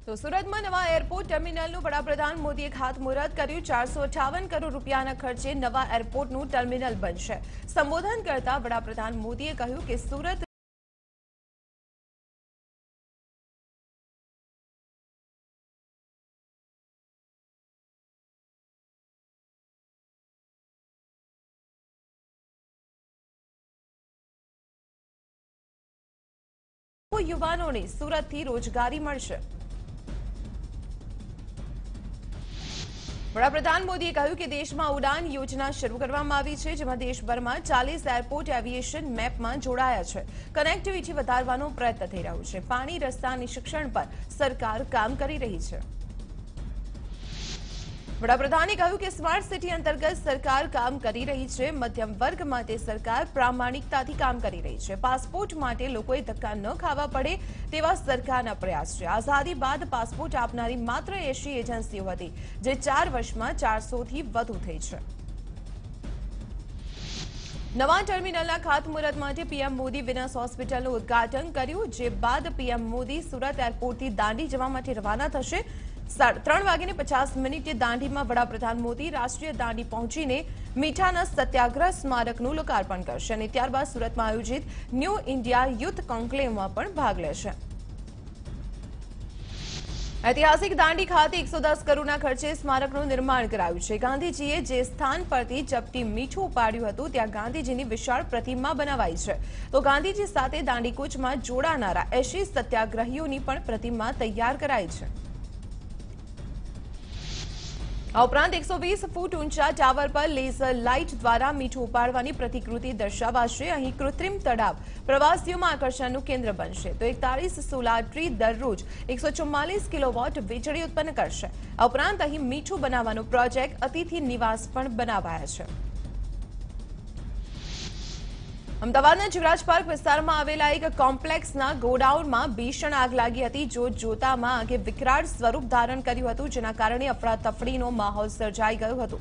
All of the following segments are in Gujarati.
તો સુરતમાં નવા એરપોર્ટ ટર્મિનલનું વડાપ્રધાન મોદીએ ખાતમુહૂર્ત કર્યું। 458 કરોડ રૂપિયાના ખર્ચે નવા એરપોર્ટનું ટર્મિનલ બનશે। સંબોધન કરતા વડાપ્રધાન મોદીએ કહ્યું કે સુરત યુવાનોને સુરતથી રોજગારી મળશે। વડાપ્રધાન મોદીએ કહ્યું કે દેશમાં ઉડાન યોજના શરૂ કરવામાં આવી છે, જેમાં દેશભરમાં 40 એરપોર્ટ એવિએશન મેપમાં જોડાયા છે। કનેક્ટિવિટી વધારવાનો પ્રયત્ન થઈ રહ્યો છે। પાણી, રસ્તા અને શિક્ષણ પર સરકાર કામ કરી રહી છે। વડાપ્રધાને કહ્યું કે સ્માર્ટ સિટી અંતર્ગત સરકાર કામ કરી રહી છે। મધ્યમ વર્ગ માટે સરકાર પ્રામાણિકતાથી કામ કરી રહી છે। પાસપોર્ટ માટે લોકોએ ધક્કા ન ખાવા પડે તેવા સરકારના પ્રયાસ છે। આઝાદી બાદ પાસપોર્ટ આપનારી માત્ર 80 એજન્સીઓ હતી, જે 4 વર્ષમાં 400થી વધુ થઈ છે। નવા ટર્મિનલના ખાતમુહૂર્ત માટે પીએમ મોદી વિનસ હોસ્પિટલનું ઉદ્ઘાટન કર્યું, જે બાદ પીએમ મોદી સુરત એરપોર્ટથી દાંડી જવા માટે રવાના થશે। 3:50 દાંડીમાં વડાપ્રધાન મોદી રાષ્ટ્રીય દાંડી પહોંચીને મીઠાના સત્યાગ્રહ સ્મારકનું લોકાર્પણ કરશે અને ત્યારબાદ સુરતમાં આયોજિત ન્યૂ ઇન્ડિયા યુથ કોન્ક્લેવમાં પણ ભાગ લેશે। ઐતિહાસિક દાંડી ખાતે 110 કરોડના ખર્ચે સ્મારકનું નિર્માણ કરાયું છે। ગાંધીજીએ જે સ્થાન પરથી ચપટી મીઠું ઉપાડ્યું હતું, ત્યાં ગાંધીજીની વિશાળ પ્રતિમા બનાવાઈ છે। તો ગાંધીજી સાથે દાંડીકૂચમાં જોડાનારા 80 સત્યાગ્રહીઓની પણ પ્રતિમા તૈયાર કરાઈ છે। આ ઉપરાંત 120 ફૂટ ઊંચા ટાવર પર લેઝર લાઇટ દ્વારા મીઠું ઉપાડવાની પ્રતિકૃતિ દર્શાવાશે। અહીં કૃત્રિમ તળાવ પ્રવાસીઓમાં આકર્ષણનું કેન્દ્ર બનશે। તો 41 સોલાર ટ્રી દરરોજ 144 કિલોવોટ વીજળી ઉત્પન્ન કરશે। આ ઉપરાંત અહીં મીઠું બનાવવાનો પ્રોજેક્ટ અતિથિ નિવાસ પણ બનાવાયા છે। અમદાવાદના જીવરાજ પાર્ક વિસ્તારમાં આવેલા એક કોમ્પ્લેક્સના ગોડાઉનમાં ભીષણ આગ લાગી હતી। જોતામાં આગે વિકરાળ સ્વરૂપ ધારણ કર્યું હતું, જેના કારણે અફરાતફરીનો માહોલ સર્જાઈ ગયો હતો।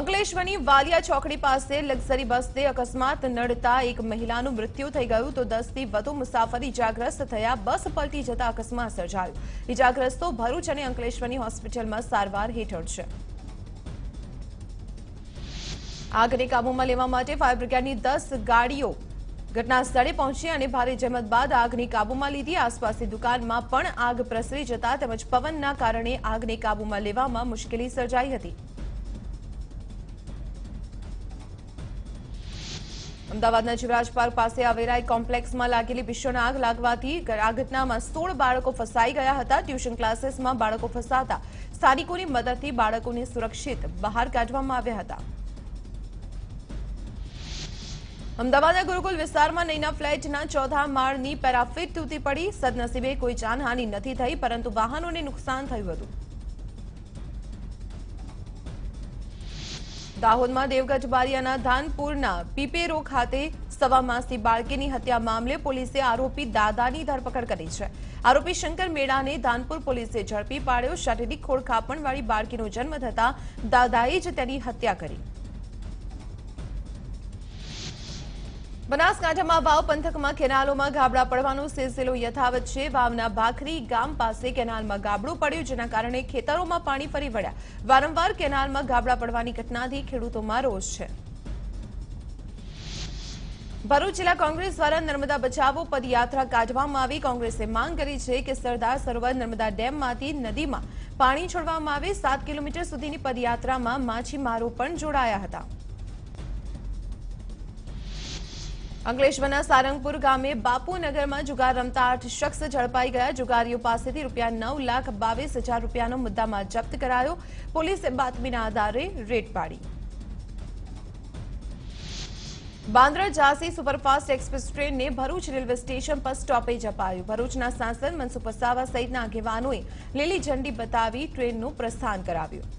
અંકલેશ્વરની વાલિયા ચોકડી પાસે લક્ઝરી બસને અકસ્માત નડતા એક મહિલાનું મૃત્યુ થઈ ગયું, તો 10થી વધુ મુસાફર ઇજાગ્રસ્ત થયા। બસ પલટી જતા અકસ્માત સર્જાયો। ઇજાગ્રસ્તો ભરૂચ અને અંકલેશ્વરની હોસ્પિટલમાં સારવાર હેઠળ છે। આગને કાબૂમાં લેવા માટે ફાયર બ્રિગેડની 10 ગાડીઓ ઘટના સ્થળે પહોંચી અને ભારે જહેમત બાદ આગને કાબૂમાં લીધી। આસપાસની દુકાનમાં પણ આગ પ્રસરી જતા તેમજ પવનના કારણે આગને કાબૂમાં લેવામાં મુશ્કેલી સર્જાઈ હતી। અમદાવાદના જીવરાજ પાર્ક પાસે આવેલા એક કોમ્પ્લેક્સમાં લાગેલી ભીષણ આગ લાગવાથી આ ઘટનામાં 16 બાળકો ફસાઈ ગયા હતા। ટ્યુશન ક્લાસીસમાં બાળકો ફસાતા સ્થાનિકોની મદદથી બાળકોને સુરક્ષિત બહાર કાઢવામાં આવ્યા હતા। અમદાવાદના ગુરુકુલ વિસ્તારમાં નૈના ફ્લેટના 4થા માળની પેરાફિટ તૂટી પડી। સદનસીબે કોઈ જાનહાનિ નથી થઈ, પરંતુ વાહનોને નુકસાન થયું હતું। દાહોદમાં દેવગઢ બારિયાના ધાનપુરના પીપેરો ખાતે 1.5 માસની બાળકીની હત્યા મામલે પોલીસે આરોપી દાદાની ધરપકડ કરી છે। આરોપી શંકર મેડાને ધાનપુર પોલીસે ઝડપી પાડ્યો। શારીરિક ખોળખાપણવાળી બાળકીનો જન્મ થતા દાદાએ જ તેની હત્યા કરી। બનાસકાંઠામાં વાવ પંથકમાં કેનાલોમાં ગાબડા પડવાનો સિલસિલો યથાવત છે। વાવના ભાખરી ગામ પાસે કેનાલમાં ગાબડું પડ્યું, જેના કારણે ખેતરોમાં પાણી ફરી વળ્યા। વારંવાર કેનાલમાં ગાબડા પડવાની ઘટનાથી ખેડૂતોમાં રોષ છે। ભરૂચ જિલ્લા કોંગ્રેસ દ્વારા નર્મદા બચાવો પદયાત્રા કાઢવામાં આવી। કોંગ્રેસે માંગ કરી છે કે સરદાર સરોવર નર્મદા ડેમમાંથી નદીમાં પાણી છોડવામાં આવે। 7 કિલોમીટર સુધીની પદયાત્રામાં માછીમારો પણ જોડાયા હતા। અંકલેશ્વરના સારંગપુર ગામે બાપુનગરમાં જુગાર રમતા 8 શખ્સ ઝડપાઈ ગયા। જુગારીઓ પાસેથી ₹9,22,000 રૂપિયાનો મુદ્દામાલ જપ્ત કરાયો। પોલીસે બાતમીના આધારે રેડ પાડી। બાંદ્રા ઝાંસી સુપરફાસ્ટ એક્સપ્રેસ ટ્રેનને ભરૂચ રેલવે સ્ટેશન પર સ્ટોપેજ અપાયું। ભરૂચના સાંસદ મનસુખ વસાવા સહિતના આગેવાનોએ લીલી ઝંડી બતાવી ટ્રેનનું પ્રસ્થાન કરાવ્યું।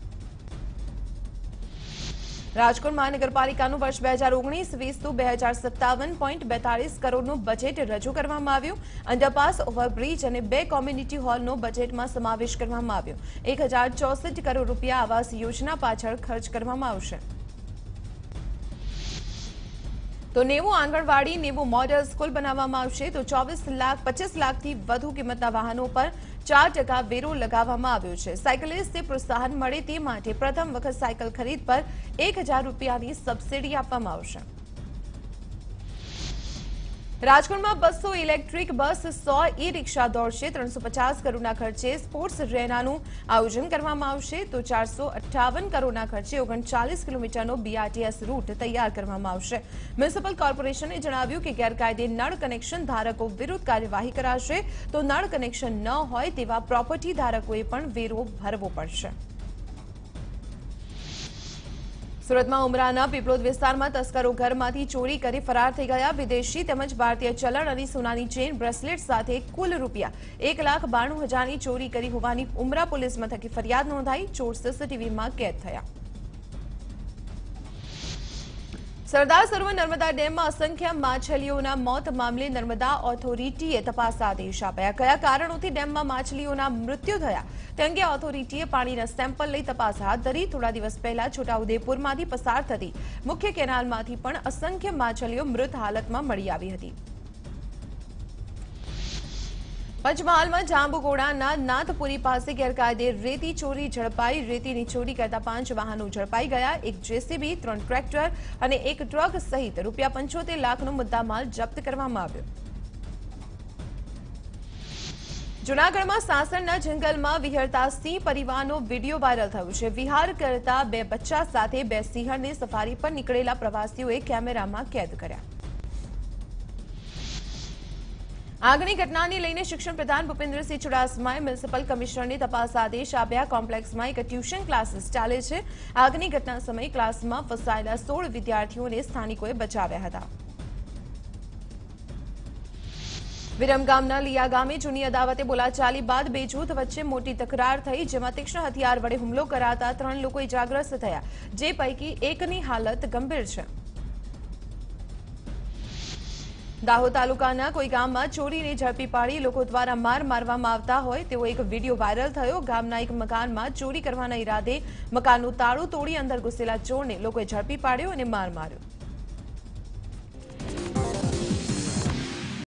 રાજકોટ મહાનગરપાલિકાનું વર્ષ 2019-20 2,057.42 કરોડનું બજેટ રજૂ કરવામાં આવ્યું। અંડરપાસ, ઓવરબ્રિજ અને 2 કોમ્યુનિટી હોલનો બજેટમાં સમાવેશ કરવામાં આવ્યો। 1,064 કરોડ રૂપિયા આવાસ યોજના પાછળ ખર્ચ કરવામાં આવશે। તો 90 આંગણવાડી 90 મોડેલ સ્કૂલ બનાવવામાં આવશે તો 25 લાખથી વધુ કિંમતના વાહનો પર 4% વેરો લગાવવામાં આવ્યો છે। સાયકલિસ્ટને પ્રોત્સાહન મળે તે માટે પ્રથમ વખત સાયકલ ખરીદ પર 1000 રૂપિયાની સબસિડી આપવામાં આવશે। રાજકોટમાં 200 ઇલેક્ટ્રિક બસ, 100 ઈ-રિક્ષા દોડશે। 350 કરોડના ખર્ચે સ્પોર્ટ્સ રેનાનું આયોજન કરવામાં આવશે તો 458 કરોડના ખર્ચે 39 કિલોમીટરનો BRTS રૂટ તૈયાર કરવામાં આવશે। મ્યુનિસિપલ કોર્પોરેશને જણાવ્યું કે ગેરકાયદે નળ કનેક્શન ધારકો વિરુદ્ધ કાર્યવાહી કરાશે તો નળ કનેક્શન ન હોય તેવા પ્રોપર્ટી ધારકોએ પણ વેરો ભરવો પડશે। સુરતમાં ઉમરાના પીપલોદ વિસ્તારમાં તસ્કરો ઘરમાંથી ચોરી કરી ફરાર થઈ ગયા। વિદેશી તેમજ ભારતીય ચલણ અને સોનાની ચેન બ્રેસલેટ સાથે કુલ રૂપિયા 1,92,000ની ચોરી કરી હોવાની ઉમરા પોલીસ મથકે ફરિયાદ નોંધાઈ। ચોર સીસીટીવીમાં કેદ થયા। સરદાર સરોવર નર્મદા ડેમમાં અસંખ્ય માછલીઓના મોત મામલે નર્મદા ઓથોરિટીએ તપાસ આદેશ આપ્યા। કયા કારણોથી ડેમમાં માછલીઓના મૃત્યુ થયા તે અંગે ઓથોરિટીએ પાણીના સેમ્પલ લઈ તપાસ હાથ ધરી। થોડા દિવસ પહેલા છોટાઉદેપુરમાંથી પસાર થતી મુખ્ય કેનાલમાંથી પણ અસંખ્ય માછલીઓ મૃત હાલતમાં મળી આવી હતી। પંચમહાલમાં જાંબુઘોડાના નાથપુરી પાસે ગેરકાયદે રેતી ચોરી ઝડપાઈ। રેતીની ચોરી કરતા 5 વાહનો ઝડપાઈ ગયા। એક જેસીબી, 3 ટ્રેક્ટર અને એક ટ્રક સહિત ₹75 લાખનો મુદ્દામાલ જપ્ત કરવામાં આવ્યો। જૂનાગઢમાં સાસણના જંગલમાં વિહરતા સિંહ પરિવારનો વિડીયો વાયરલ થયો છે। વિહાર કરતા 2 બચ્ચા સાથે 2 સિંહણને સફારી પર નીકળેલા પ્રવાસીઓએ કેમેરામાં કેદ કર્યા। આગની ઘટનાને લઈને શિક્ષણ પ્રધાન ભૂપેન્દ્રસિંહ ચુડાસમાએ મ્યુનિસિપલ કમિશનરને તપાસ આદેશ આપ્યા। કોમ્પ્લેક્સમાં એક ટ્યુશન ક્લાસીસ ચાલે છે। આગની ઘટના સમયે ક્લાસમાં ફસાયેલા 16 વિદ્યાર્થીઓને સ્થાનિકોએ બચાવ્યા હતા। વિરમગામના લિયા ગામે જૂની અદાવતે બોલાચાલી બાદ 2 જૂથ વચ્ચે મોટી તકરાર થઈ, જેમાં તીક્ષ્ણ હથિયાર વડે હુમલો કરાતા 3 લોકો ઇજાગ્રસ્ત થયા, જે પૈકી એકની હાલત ગંભીર છે। દાહોદ તાલુકાના કોઈ ગામમાં ચોરીને ઝડપી પાડી લોકો દ્વારા માર મારવામાં આવતા હોય તેવો એક વિડીયો વાયરલ થયો। ગામના એક મકાનમાં ચોરી કરવાના ઈરાદે મકાનનું તાળું તોડી અંદર ઘૂસેલા ચોરને લોકોએ ઝડપી પાડ્યો અને માર માર્યો।